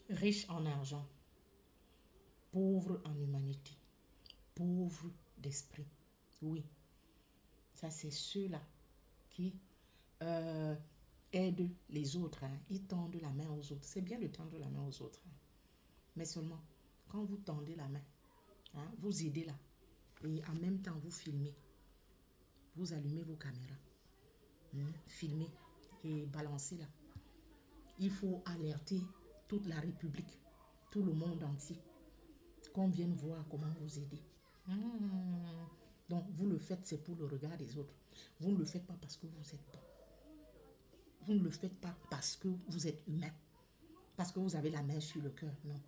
Riche en argent, pauvre en humanité, pauvre d'esprit. Oui, ça c'est ceux-là qui aident les autres. Hein. Ils tendent la main aux autres. C'est bien de tendre la main aux autres. Hein. Mais seulement, quand vous tendez la main, hein, vous aidez là. Et en même temps, vous filmez. Vous allumez vos caméras. Filmez et balancez là. Il faut alerter toute la République, tout le monde entier, qu'on vienne voir comment vous aider. Donc, vous le faites, c'est pour le regard des autres. Vous ne le faites pas parce que vous êtes bon. Vous ne le faites pas parce que vous êtes humain, parce que vous avez la main sur le cœur. Non.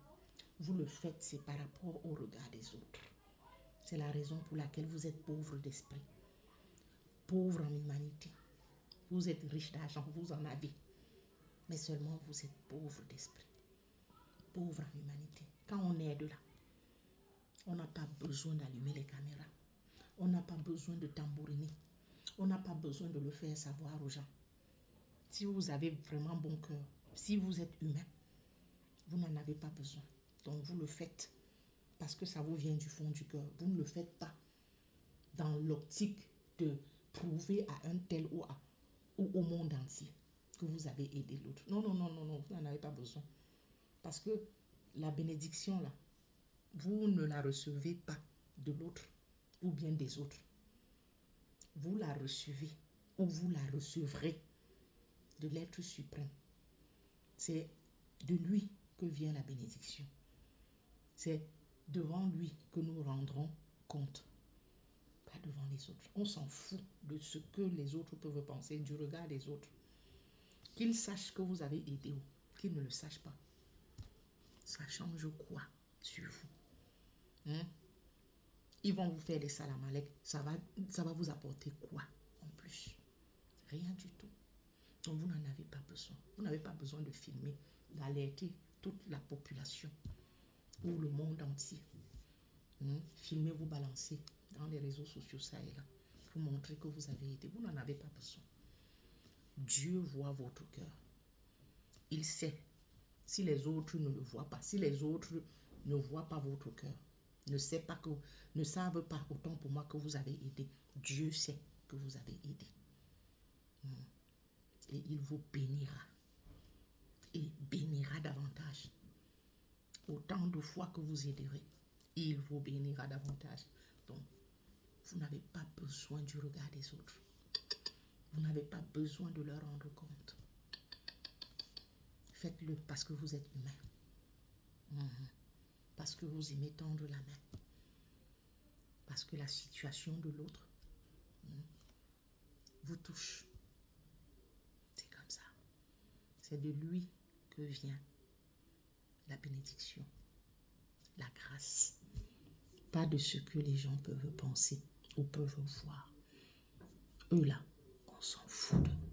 Vous le faites, c'est par rapport au regard des autres. C'est la raison pour laquelle vous êtes pauvre d'esprit, pauvre en humanité. Vous êtes riche d'argent, vous en avez. Mais seulement vous êtes pauvre d'esprit, pauvre en humanité. Quand on aide là, on n'a pas besoin d'allumer les caméras. On n'a pas besoin de tambouriner. On n'a pas besoin de le faire savoir aux gens. Si vous avez vraiment bon cœur, si vous êtes humain, vous n'en avez pas besoin. Donc vous le faites parce que ça vous vient du fond du cœur. Vous ne le faites pas dans l'optique de prouver à un tel ou au monde entier que vous avez aidé l'autre. Non, non, non, non, non, vous n'en avez pas besoin. Parce que la bénédiction, là, vous ne la recevez pas de l'autre ou bien des autres. Vous la recevez ou vous la recevrez de l'être suprême. C'est de lui que vient la bénédiction. C'est devant lui que nous rendrons compte. Pas devant les autres. On s'en fout de ce que les autres peuvent penser, du regard des autres. Qu'ils sachent que vous avez aidé ou qu'ils ne le sachent pas. Ça change quoi sur vous? Ils vont vous faire des salam alek. Ça va vous apporter quoi en plus? Rien du tout. Donc vous n'en avez pas besoin. Vous n'avez pas besoin de filmer, d'alerter toute la population ou le monde entier. Filmer, vous balancer dans les réseaux sociaux, ça et là, pour montrer que vous avez aidé. Vous n'en avez pas besoin. Dieu voit votre cœur. Il sait. Si les autres ne le voient pas, si les autres ne voient pas votre cœur, ne savent pas autant pour moi que vous avez aidé, Dieu sait que vous avez aidé. Et il vous bénira. Et bénira davantage. Autant de fois que vous aiderez, il vous bénira davantage. Donc, vous n'avez pas besoin du regard des autres. Vous n'avez pas besoin de leur rendre compte. Faites-le parce que vous êtes humain. Parce que vous aimez tendre la main. Parce que la situation de l'autre vous touche. C'est comme ça. C'est de lui que vient la bénédiction, la grâce. Pas de ce que les gens peuvent penser ou peuvent voir. Eux là, on s'en fout d'eux.